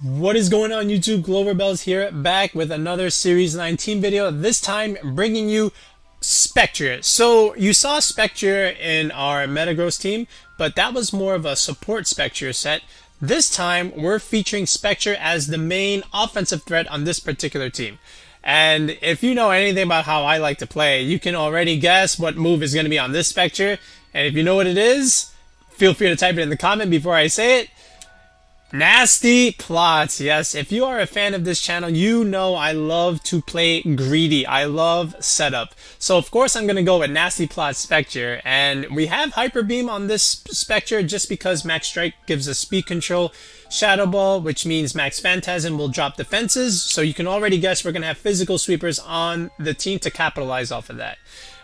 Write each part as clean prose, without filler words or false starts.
What is going on YouTube? Gloverbells here, back with another Series 19 video, this time bringing you Spectrier. So you saw Spectrier in our Metagross team, but that was more of a support Spectrier set. This time we're featuring Spectrier as the main offensive threat on this particular team. And if you know anything about how I like to play, you can already guess what move is going to be on this Spectrier. And if you know what it is, feel free to type it in the comment before I say it. Nasty Plots. Yes, if you are a fan of this channel, you know I love to play greedy. I love setup. So of course I'm going to go with Nasty Plots Spectrier. And we have Hyper Beam on this Spectrier just because Max Strike gives us speed control. Shadow Ball, which means Max Phantasm will drop defenses. So you can already guess we're going to have physical sweepers on the team to capitalize off of that.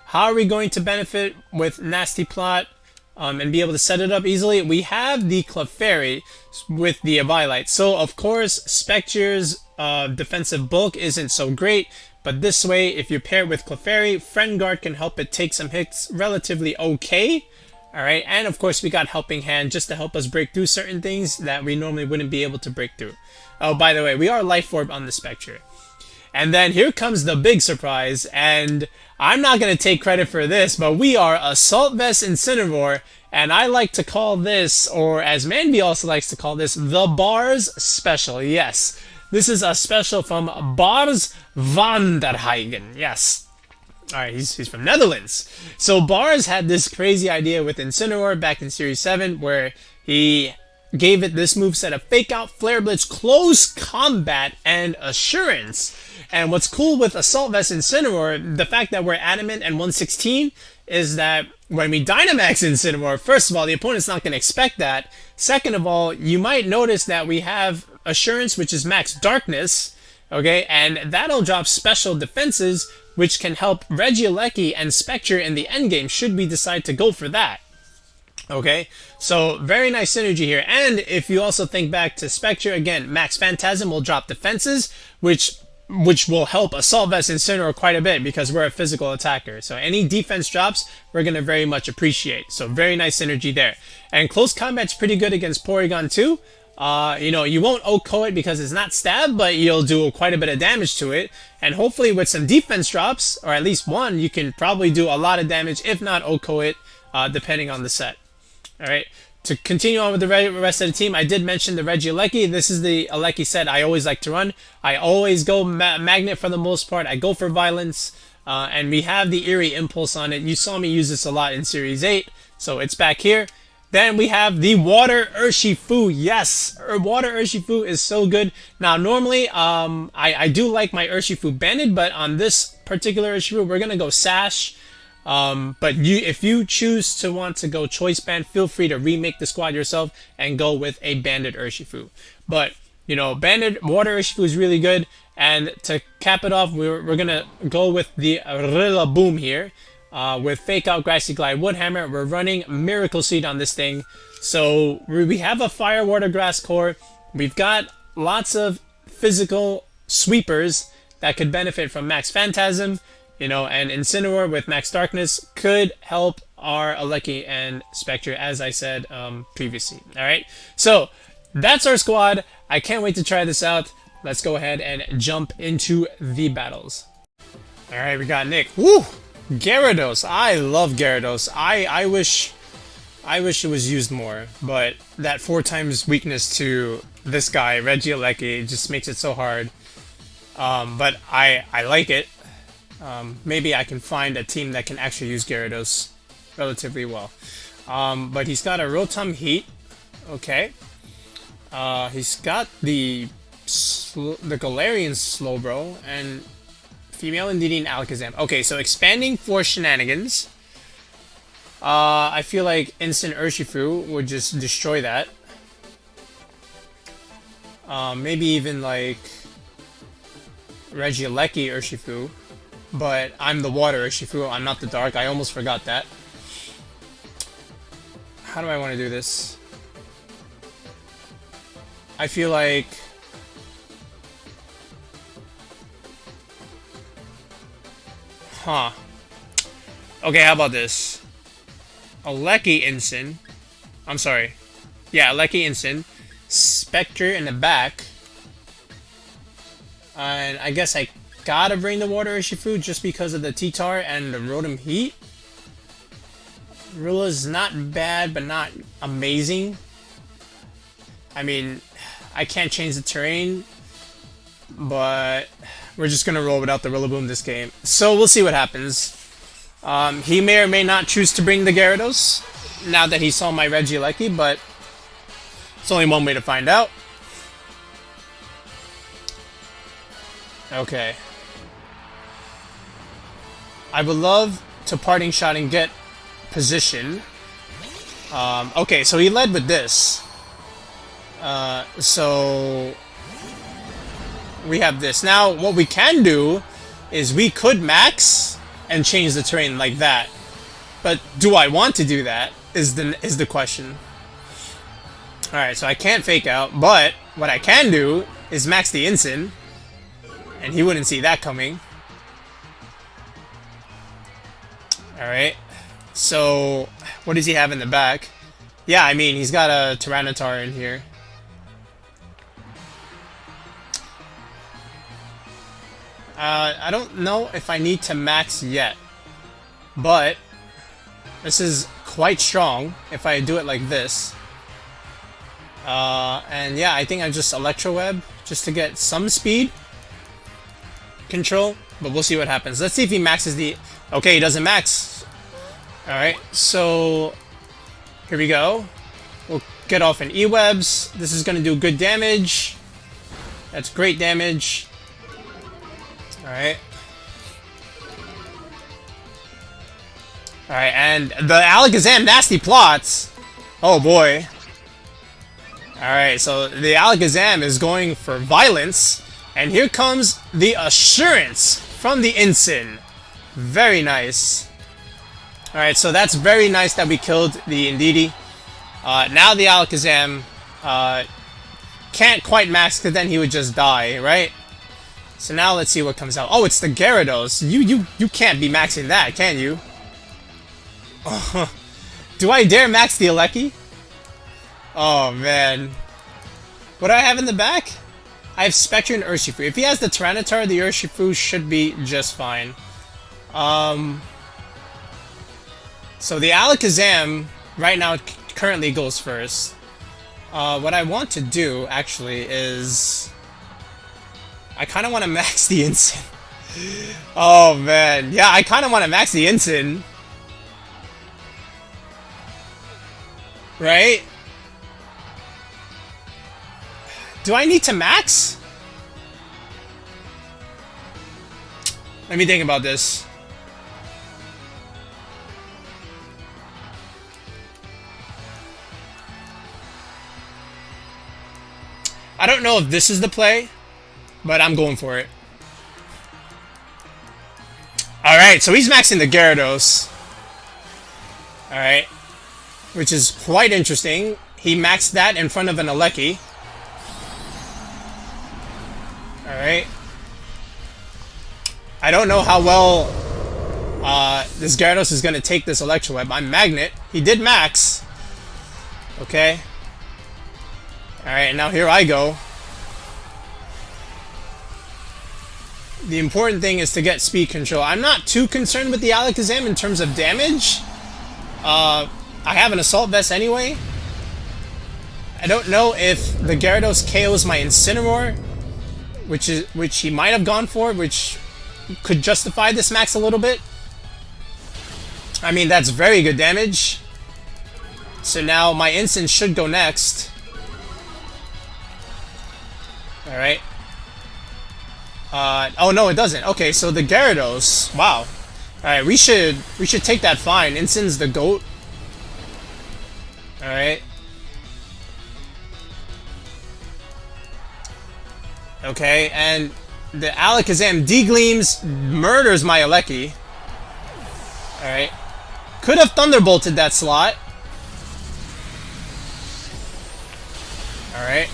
How are we going to benefit with Nasty Plot? And be able to set it up easily? We have the Clefairy with the Eviolite. So, of course, Spectrier's defensive bulk isn't so great, but this way, if you pair it with Clefairy, Friend Guard can help it take some hits relatively okay. Alright, and of course, we got Helping Hand just to help us break through certain things that we normally wouldn't be able to break through. Oh, by the way, we are Life Orb on the Spectrier. And then here comes the big surprise, and I'm not going to take credit for this, but we are Assault Vest Incineroar, and I like to call this, or as Manby also likes to call this, the Bars Special. Yes, this is a special from Bars van der Heigen. Yes. Alright, he's from Netherlands. So Bars had this crazy idea with Incineroar back in Series 7, where he gave it this moveset of Fake Out, Flare Blitz, Close Combat, and Assurance. And what's cool with Assault Vest Incineroar, the fact that we're Adamant and 116, is that when we Dynamax Incineroar, first of all, the opponent's not going to expect that. Second of all, you might notice that we have Assurance, which is Max Darkness, okay? And that'll drop special defenses, which can help Regieleki and Spectrier in the endgame, should we decide to go for that. Okay, so very nice synergy here. And if you also think back to Spectrier, again, Max Phantasm will drop defenses, which will help Assault Vest Incineroar quite a bit because we're a physical attacker. So any defense drops, we're going to very much appreciate. So very nice synergy there. And Close Combat's pretty good against Porygon too. You know, you won't OHKO it because it's not stab, but you'll do quite a bit of damage to it. And hopefully with some defense drops, or at least one, you can probably do a lot of damage, if not OHKO it, depending on the set. Alright, to continue on with the rest of the team, I did mention the Regieleki. This is the Aleki set I always like to run. I always go Magnet for the most part. I go for Violence. And we have the Eerie Impulse on it. You saw me use this a lot in Series 8, so it's back here. Then we have the Water Urshifu. Yes, Water Urshifu is so good. Now, normally, I do like my Urshifu banded, but on this particular Urshifu, we're going to go Sash. But if you choose to want to go Choice Band, feel free to remake the squad yourself and go with a banded Urshifu. But, you know, banded Water Urshifu is really good. And to cap it off, we're going to go with the Rillaboom here. With Fake Out, Grassy Glide, Woodhammer. We're running Miracle Seed on this thing. So we have a Fire, Water, Grass core. We've got lots of physical sweepers that could benefit from Max Phantasm. You know, and Incineroar with Max Darkness could help our Aleki and Spectrier, as I said previously. Alright, so that's our squad. I can't wait to try this out. Let's go ahead and jump into the battles. Alright, we got Nick. Woo! Gyarados. I love Gyarados. I wish it was used more, but that 4x weakness to this guy, Regieleki, just makes it so hard. But I like it. Maybe I can find a team that can actually use Gyarados relatively well. But he's got a Rotom-H. Okay. He's got the Galarian Slowbro and female Indeedee and Alakazam. Okay, so expanding for shenanigans. I feel like Instant Urshifu would just destroy that. Maybe even like Regieleki Urshifu. But I'm the Water Urshifu, I'm not the Dark. I almost forgot that. How do I want to do this? I feel like... Huh. Okay, how about this? Aleki Incin. I'm sorry. Yeah, Aleki Incin. Spectre in the back. And I guess I gotta bring the Water Urshifu just because of the T-Tar and the Rotom Heat. Rula's not bad, but not amazing. I mean, I can't change the terrain, but we're just gonna roll without the Rillaboom this game. So we'll see what happens. He may or may not choose to bring the Gyarados now that he saw my Regieleki, but it's only one way to find out. Okay. I would love to Parting Shot and get position. Okay, so he led with this. So we have this. Now, what we can do is we could max and change the terrain like that. But do I want to do that is the question. Alright, so I can't Fake Out, but what I can do is max the Incin. And he wouldn't see that coming. Alright. So, what does he have in the back? Yeah, I mean, he's got a Tyranitar in here. I don't know if I need to max yet. But, this is quite strong if I do it like this. And yeah, I think I just Electro Web just to get some speed control, but we'll see what happens. Let's see if he maxes the... Okay, he doesn't max. Alright, so here we go. We'll get off an E-Webs. This is going to do good damage. That's great damage. Alright. Alright, and the Alakazam nasty plots. Oh boy. Alright, so the Alakazam is going for violence. And here comes the Assurance from the Incin. Very nice. Alright, so that's very nice that we killed the Indeedee. Now the Alakazam can't quite max because then he would just die, right? So now let's see what comes out. Oh, it's the Gyarados. You can't be maxing that, can you? Do I dare max the Aleki? Oh, man. What do I have in the back? I have Spectrier and Urshifu. If he has the Tyranitar, the Urshifu should be just fine. So the Alakazam right now currently goes first. What I want to do, actually, is... I kind of want to max the Incin. Oh, man. Yeah, I kind of want to max the Incin. Right? Do I need to max? Let me think about this. I don't know if this is the play, but I'm going for it. Alright, so he's maxing the Gyarados. Alright. Which is quite interesting. He maxed that in front of an Aleki. Alright. I don't know how well this Gyarados is going to take this Electro Web. I'm Magnet. He did max. Okay. Alright, now here I go. The important thing is to get speed control. I'm not too concerned with the Alakazam in terms of damage. I have an Assault Vest anyway. I don't know if the Gyarados KOs my Incineroar, which he might have gone for, which could justify this max a little bit. I mean, that's very good damage. So now my Incin should go next. Alright. Oh no, it doesn't. Okay, so the Gyarados. Wow. Alright, we should take that fine. Incin's the GOAT. Alright. Okay, and the Alakazam D-Gleams murders my Aleki. Alright. Could have Thunderbolted that slot. Alright.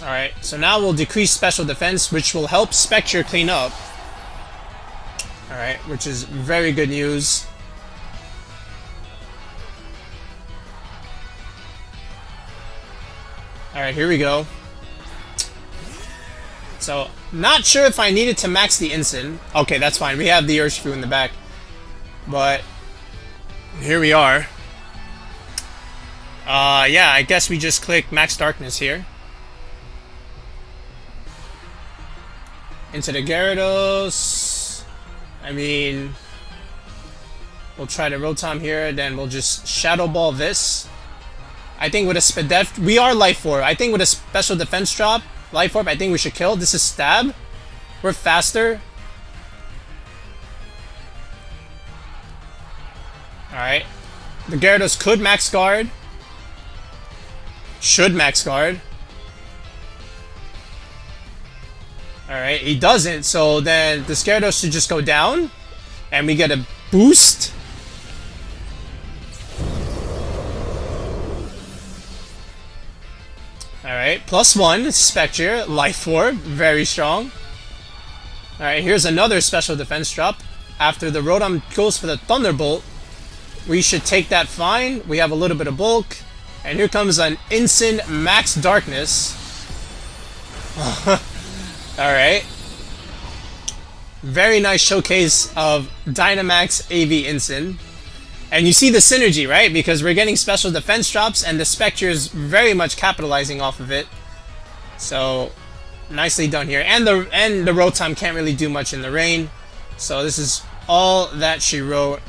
Alright, so now we'll decrease special defense, which will help Spectrier clean up. Alright, which is very good news. Alright, here we go. So, not sure if I needed to max the Incin. Okay, that's fine. We have the Urshifu in the back. But, here we are. Yeah, I guess we just click Max Darkness here. Into the Gyarados. I mean, we'll try to Rotom here, then we'll just Shadow Ball this. I think with a we are Life Orb. I think with a special defense drop, Life Orb, I think we should kill. This is Stab. We're faster. Alright. The Gyarados could max guard. Should max guard. Alright, he doesn't, so then the Gyarados should just go down. And we get a boost. Alright, +1, Spectrier, Life Orb, very strong. Alright, here's another special defense drop. After the Rotom goes for the Thunderbolt, we should take that fine. We have a little bit of bulk. And here comes an Incin Max Darkness. Alright. Very nice showcase of Dynamax AV Incin. And you see the synergy, right? Because we're getting special defense drops and the Spectre is very much capitalizing off of it. So, nicely done here. And the Rotom can't really do much in the rain. So this is all that she wrote.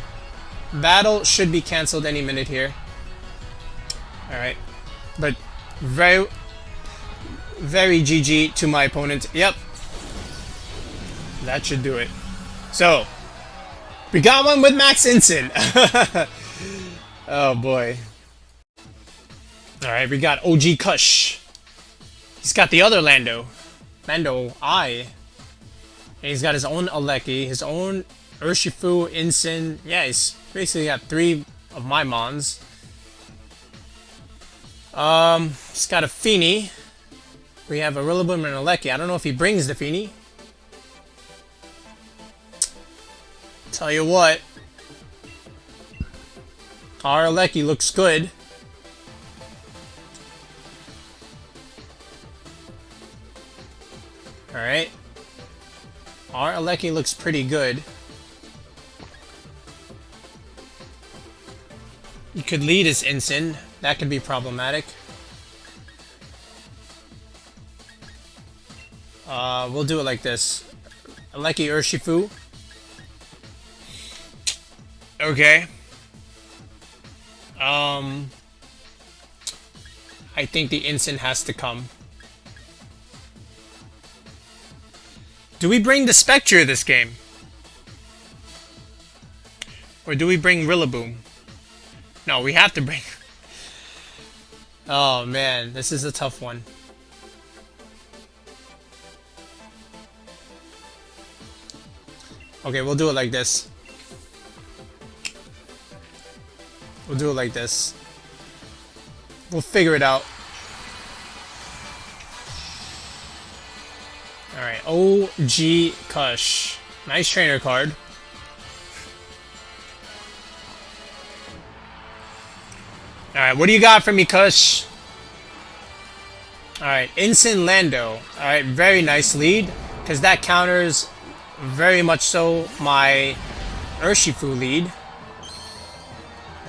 Battle should be cancelled any minute here. Alright. But very, very GG to my opponent. Yep. That should do it. So, we got one with Max Incin. Oh boy. Alright, we got OG Kush. He's got the other Landorus-I. And he's got his own Aleki, his own Urshifu, Incin. Yeah, he's basically got 3 of my Mons. He's got a Fini. We have a Rillaboom and an Aleki. I don't know if he brings the Fini. Tell you what, our Aleki looks good. Alright. Our Aleki looks pretty good. You could lead his Incin. That could be problematic. We'll do it like this. Aleki Urshifu. Okay. I think the Incin has to come. Do we bring the Spectrier this game? Or do we bring Rillaboom? No, we have to bring... Oh man, this is a tough one. Okay, we'll do it like this. We'll do it like this. We'll figure it out. Alright, OG Kush. Nice trainer card. Alright, what do you got for me, Kush? Alright, Incin Lando. Alright, very nice lead. Because that counters very much so my Urshifu lead.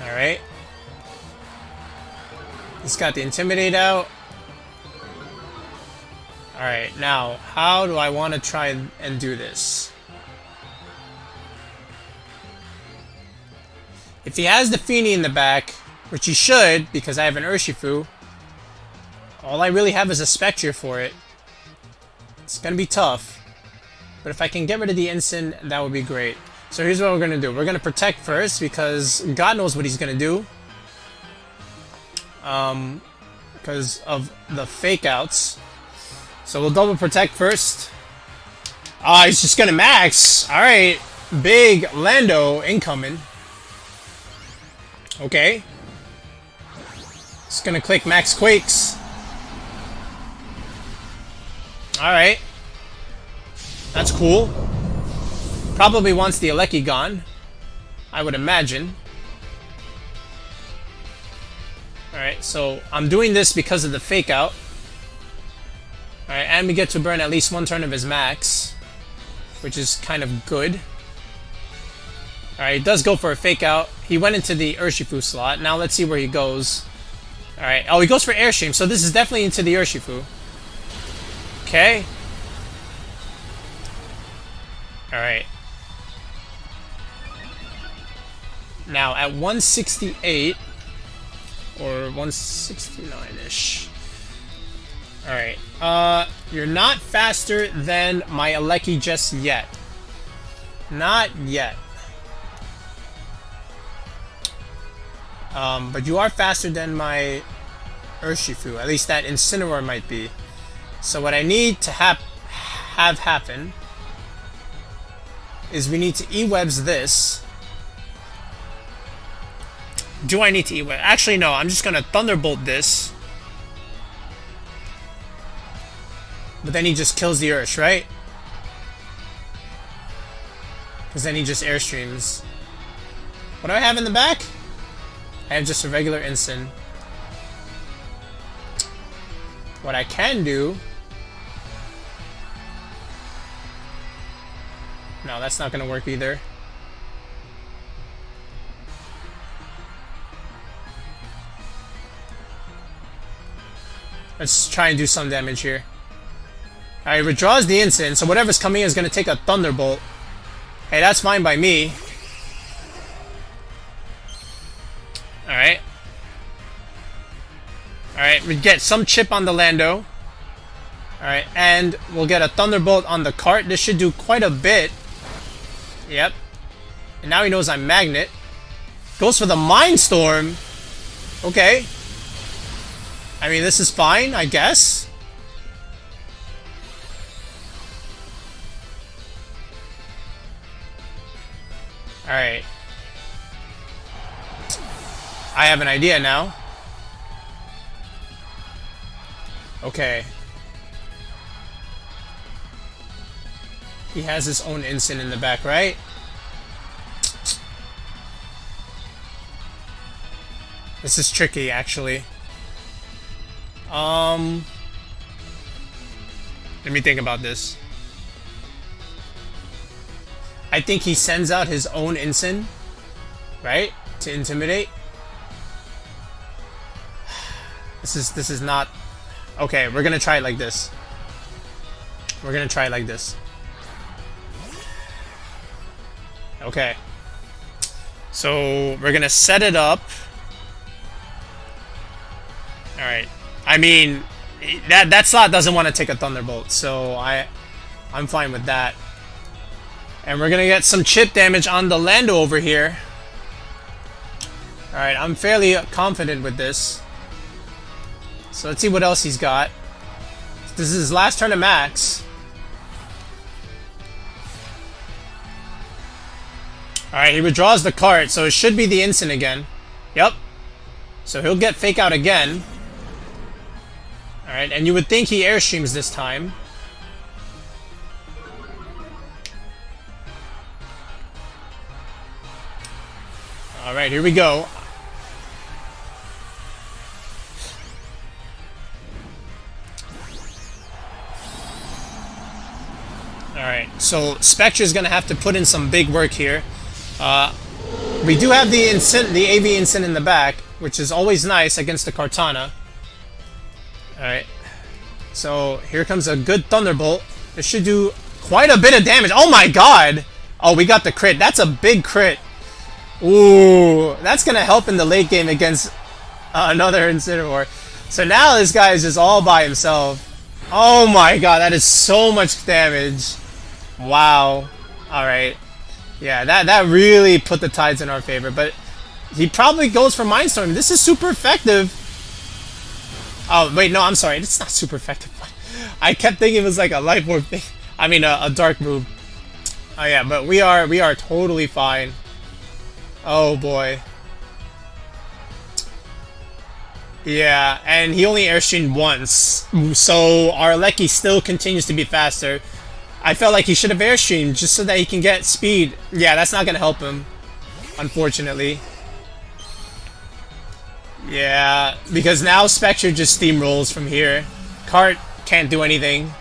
Alright. He's got the Intimidate out. Alright, now, how do I want to try and do this? If he has the Fini in the back, which he should, because I have an Urshifu, all I really have is a Spectrier for it. It's gonna be tough. But if I can get rid of the Incin, that would be great. So here's what we're gonna do. We're gonna protect first, because God knows what he's gonna do. Because of the fake outs. So we'll double protect first. Ah, he's just gonna max. Alright. Big Lando incoming. Okay. Just gonna click Max Quakes. Alright. That's cool. Probably wants the Aleki gone, I would imagine. Alright, so I'm doing this because of the fake out. Alright, and we get to burn at least one turn of his max, which is kind of good. Alright, he does go for a fake out. He went into the Urshifu slot. Now let's see where he goes. Alright, oh, he goes for Airstream, so this is definitely into the Urshifu. Okay. Alright. Now at 168, or 169-ish. Alright, you're not faster than my Gyarados just yet. Not yet. But you are faster than my Urshifu. At least that Incineroar might be. So what I need to have happen is we need to E-Webs this. Do I need to E-Web? Actually, no. I'm just going to Thunderbolt this. But then he just kills the Ursh, right? Because then he just Airstreams. What do I have in the back? I have just a regular Incin. What I can do... No, that's not going to work either. Let's try and do some damage here. Alright, withdraws the Incin, so whatever's coming in is going to take a Thunderbolt. Hey, that's fine by me. Alright. Alright, we get some chip on the Lando. Alright, and we'll get a Thunderbolt on the cart. This should do quite a bit. Yep. And now he knows I'm Magnet. Goes for the Mind Storm. Okay. I mean, this is fine, I guess. Alright. I have an idea now. Okay. He has his own Incin in the back, right? This is tricky, actually. Let me think about this. I think he sends out his own Incin, right? To intimidate. This is not... Okay, we're gonna try it like this. We're gonna try it like this. Okay. So, we're gonna set it up. Alright. I mean, that slot doesn't want to take a Thunderbolt, so I'm fine with that. And we're gonna get some chip damage on the Lando over here. Alright, I'm fairly confident with this. So let's see what else he's got. This is his last turn of max. Alright, he withdraws the cart, so it should be the Incin again. Yep. So he'll get Fake Out again. Alright, and you would think he Airstreams this time. Alright, here we go. Alright, so Spectrier is going to have to put in some big work here. We do have the AV Incin in the back, which is always nice against the Kartana. Alright, so here comes a good Thunderbolt. This should do quite a bit of damage. Oh my god! Oh, we got the crit. That's a big crit. Ooh, that's going to help in the late game against another Incineroar. So now this guy is just all by himself. Oh my god, that is so much damage. Wow. Alright. Yeah, that really put the tides in our favor. But he probably goes for Mindstorm. This is super effective. Oh, wait, no, I'm sorry. It's not super effective. I kept thinking it was like a Life Orb thing. I mean, a Dark move. Oh yeah, but we are totally fine. Oh boy. Yeah, and he only Airstreamed once, so our Gyarados still continues to be faster. I felt like he should have Airstreamed just so that he can get speed. Yeah, that's not going to help him, unfortunately. Yeah, because now Spectrier just steamrolls from here. Cart can't do anything.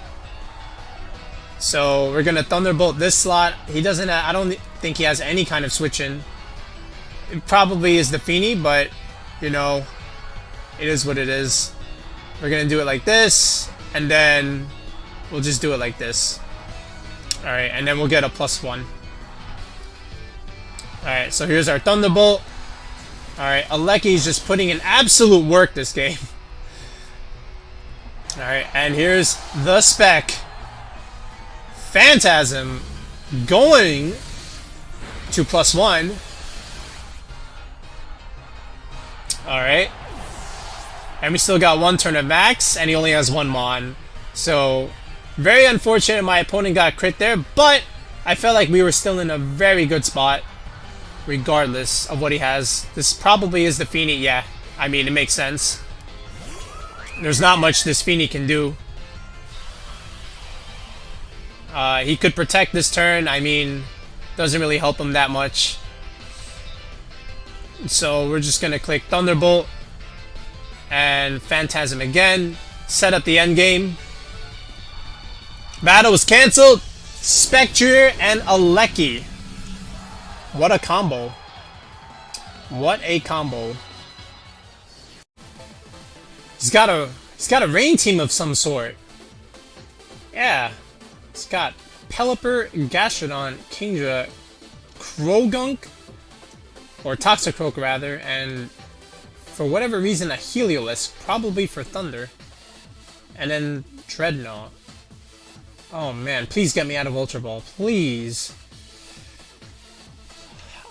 So we're gonna Thunderbolt this slot. He doesn't. I don't think he has any kind of switch in. It probably is the Fini, but you know, it is what it is. We're gonna do it like this, and then we'll just do it like this. All right, and then we'll get a +1. All right, so here's our Thunderbolt. All right, Aleki's just putting in absolute work this game. All right, and here's the spec. Phantasm going to +1. Alright. And we still got 1 turn of max, and he only has 1 Mon. So, very unfortunate my opponent got crit there, but I felt like we were still in a very good spot, regardless of what he has. This probably is the Fini, yeah. I mean, it makes sense. There's not much this Fini can do. He could protect this turn. I mean, doesn't really help him that much. So we're just gonna click Thunderbolt and Phantasm again. Set up the end game. Battle was cancelled. Spectrier and Aleki. What a combo! What a combo! He's got a rain team of some sort. Yeah. It's got Pelipper, Gastrodon, Kingdra, Krogunk, or Toxicroak rather, and for whatever reason a Heliolisk, probably for Thunder, and then Dreadnaw. Oh man, please get me out of Ultra Ball, please.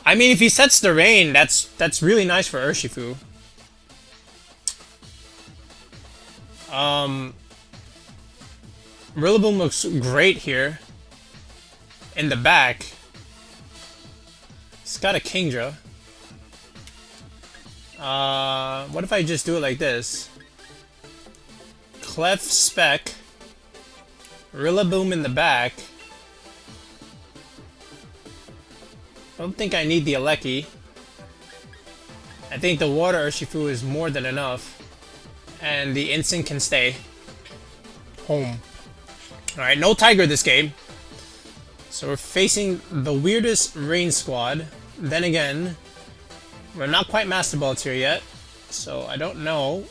I mean, if he sets the rain, that's really nice for Urshifu. Rillaboom looks great here. In the back. It's got a Kingdra. What if I just do it like this? Clef Spec. Rillaboom in the back. I don't think I need the Aleki. I think the Water Urshifu is more than enough. And the Instant can stay home. Alright, no Tiger this game. So we're facing the weirdest rain squad. Then again, we're not quite Master Ball tier yet. So I don't know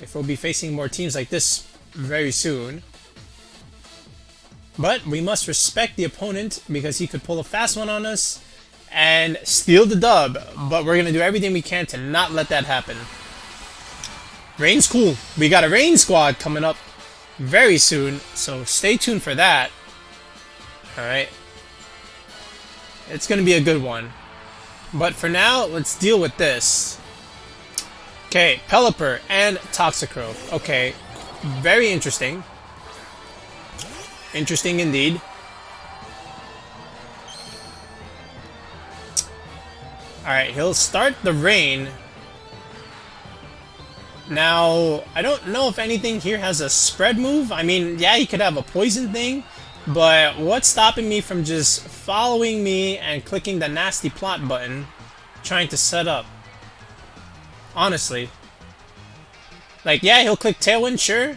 if we'll be facing more teams like this very soon. But we must respect the opponent because he could pull a fast one on us and steal the dub. But we're going to do everything we can to not let that happen. Rain's cool. We got a rain squad coming up very soon, so stay tuned for that. Alright. It's going to be a good one. But for now, let's deal with this. Okay, Pelipper and Toxicroak. Okay, very interesting. Interesting indeed. Alright, he'll start the rain. Now, I don't know if anything here has a spread move. I mean, yeah, he could have a poison thing, but what's stopping me from just following me and clicking the nasty plot button, trying to set up? Honestly. Like, yeah, he'll click Tailwind, sure.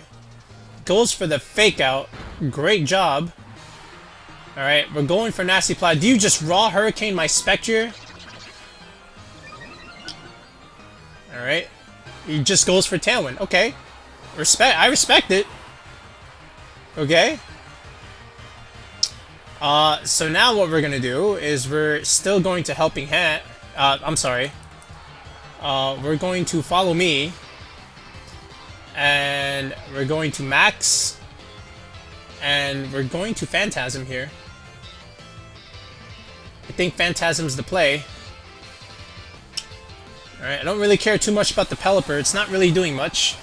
Goes for the fake out. Great job. Alright, we're going for nasty plot. Do you just raw Hurricane my Spectrier? Alright. He just goes for Tailwind. Okay. I respect it. Okay. So now what we're gonna do is we're still going to Helping Hand. I'm sorry. We're going to follow me. And we're going to Max. And we're going to Phantasm here. I think Phantasm's the play. Alright, I don't really care too much about the Pelipper. It's not really doing much.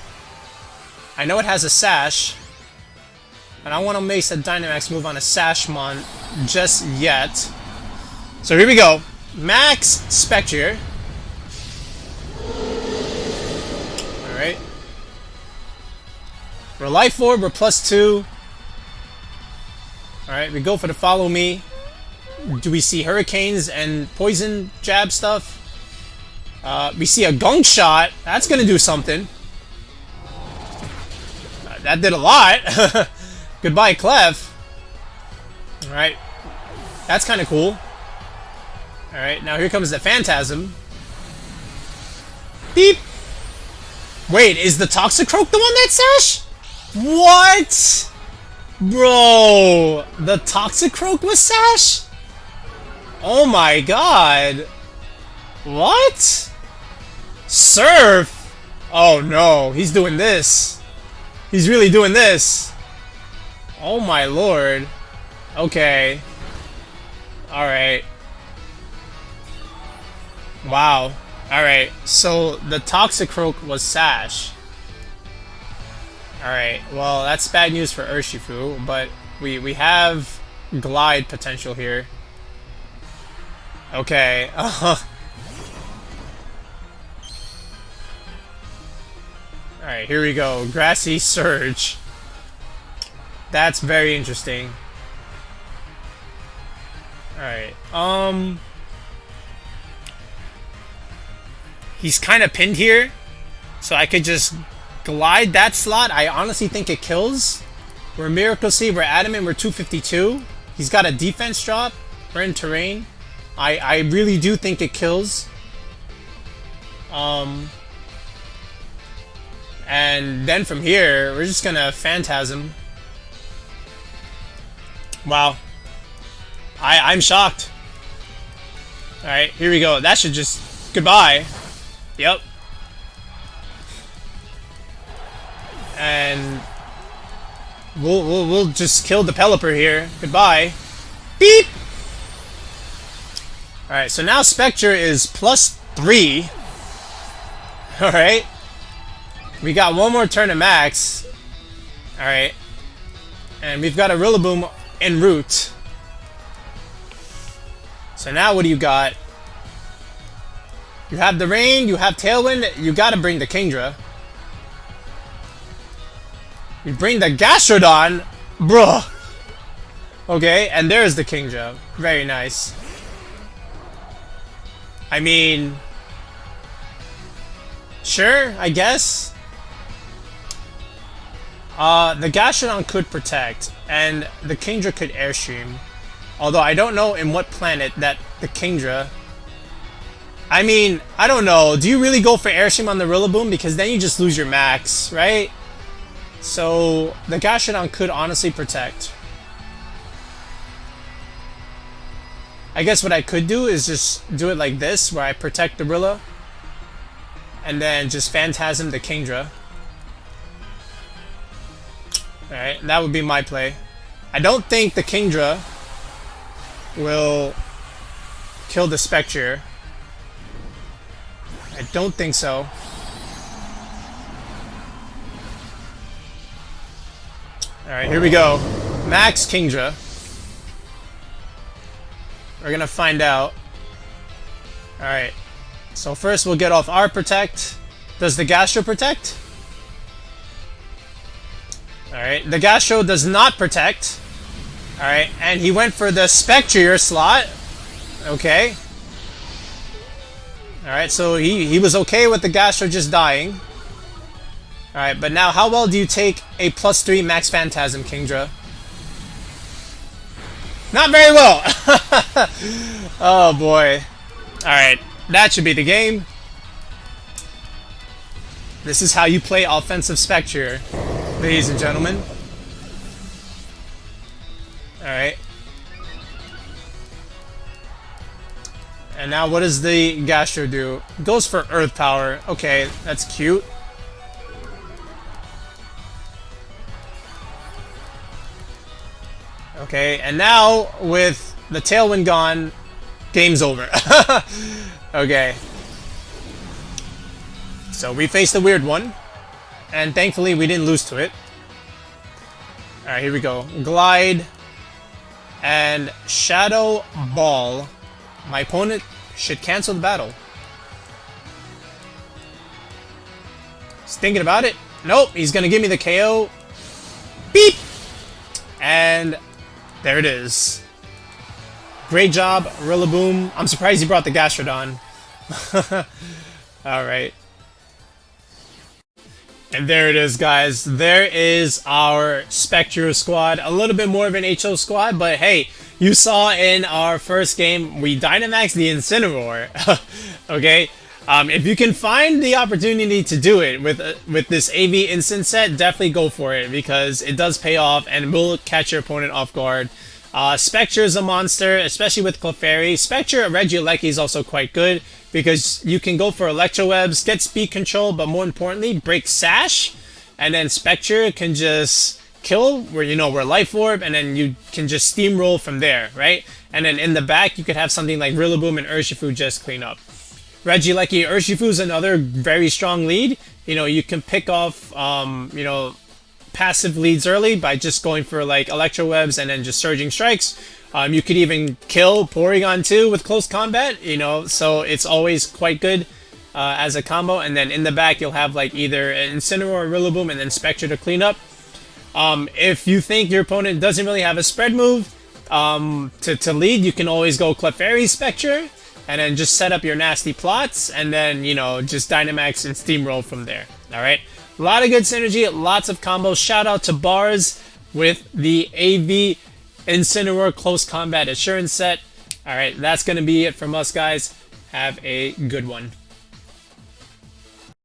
I know it has a Sash. And I don't want to waste a Dynamax move on a Sashmon just yet. So here we go. Max Spectrier. Alright. We're Life Orb, we're +2. Alright, we go for the Follow Me. Do we see Hurricanes and Poison Jab stuff? We see a Gunk Shot. That's gonna do something. that did a lot. Goodbye, Clef. Alright. That's kind of cool. Alright, now here comes the Phantasm. Beep! Wait, is the Toxicroak the one that sash? What? Bro, the Toxicroak was sash? Oh my god. What? Surf? Oh no, he's doing this. He's really doing this. Oh my lord. Okay. Alright. Wow. Alright, so the Toxicroak was sash. Alright, well that's bad news for Urshifu, but we have glide potential here. Okay. Alright, here we go. Grassy Surge. That's very interesting. Alright, he's kind of pinned here, so I could just glide that slot. I honestly think it kills. We're Miracle Seed, we're Adamant, we're 252. He's got a defense drop. We're in terrain. I really do think it kills. And then from here, we're just gonna Phantasm. Wow. I'm shocked. Alright, here we go. That should just... Goodbye. Yep. And... We'll just kill the Pelipper here. Goodbye. Beep! Alright, so now Spectrier is +3. Alright. We got one more turn to max. Alright. And we've got a Rillaboom en route. So now what do you got? You have the rain, you have Tailwind, you gotta bring the Kingdra. You bring the Gastrodon, bruh. Okay, and there's the Kingdra. Very nice. I mean... Sure, I guess. The Gastrodon could protect, and the Kingdra could Airstream. Although I don't know in what planet that the Kingdra... I mean, I don't know. Do you really go for Airstream on the Rillaboom? Because then you just lose your max, right? So, the Gastrodon could honestly protect. I guess what I could do is just do it like this, where I protect the Rilla. And then just Phantasm the Kingdra. Alright, that would be my play. I don't think the Kingdra will kill the Spectrier. I don't think so. Alright, here we go. Max Kingdra. We're gonna find out. Alright. So first we'll get off our Protect. Does the Gastro protect? Alright, the Gastro does not protect. Alright, and he went for the Spectrier slot. Okay. Alright, so he was okay with the Gastro just dying. Alright, but now how well do you take a +3 Max Phantasm Kingdra? Not very well! Oh boy. Alright, that should be the game. This is how you play offensive Spectrier, ladies and gentlemen. Alright. And now what does the Gastro do? Goes for Earth Power. Okay, that's cute. Okay, and now with the Tailwind gone, game's over. Okay. So we faced a weird one, and thankfully we didn't lose to it. Alright, here we go. Glide and Shadow Ball. My opponent should cancel the battle. He's thinking about it. Nope, he's gonna give me the KO. Beep! And there it is. Great job, Rillaboom. I'm surprised he brought the Gastrodon. Alright. And there it is, guys. There is our Spectrier squad. A little bit more of an HO squad, but hey, you saw in our first game, we Dynamaxed the Incineroar. Okay? If you can find the opportunity to do it with this AV Instant set, definitely go for it, because it does pay off and will catch your opponent off guard. Spectre is a monster, especially with Clefairy. Spectre Regieleki is also quite good, because you can go for Electro Webs, get speed control, but more importantly, break Sash, and then Spectre can just kill where where Life Orb, and then you can just steamroll from there, right? And then in the back, you could have something like Rillaboom and Urshifu just clean up. Regieleki Urshifu is another very strong lead. You can pick off, passive leads early by just going for like Electro Webs and then just Surging Strikes. You could even kill Porygon too with close combat, so it's always quite good as a combo. And then in the back, you'll have like either Incineroar or Rillaboom and then Spectre to clean up. If you think your opponent doesn't really have a spread move to lead, you can always go Clefairy Spectre and then just set up your nasty plots and then, just Dynamax and Steamroll from there. Alright? A lot of good synergy, lots of combos. Shout out to Bars with the AV Incineroar Close Combat Assurance set. Alright, that's going to be it from us, guys. Have a good one.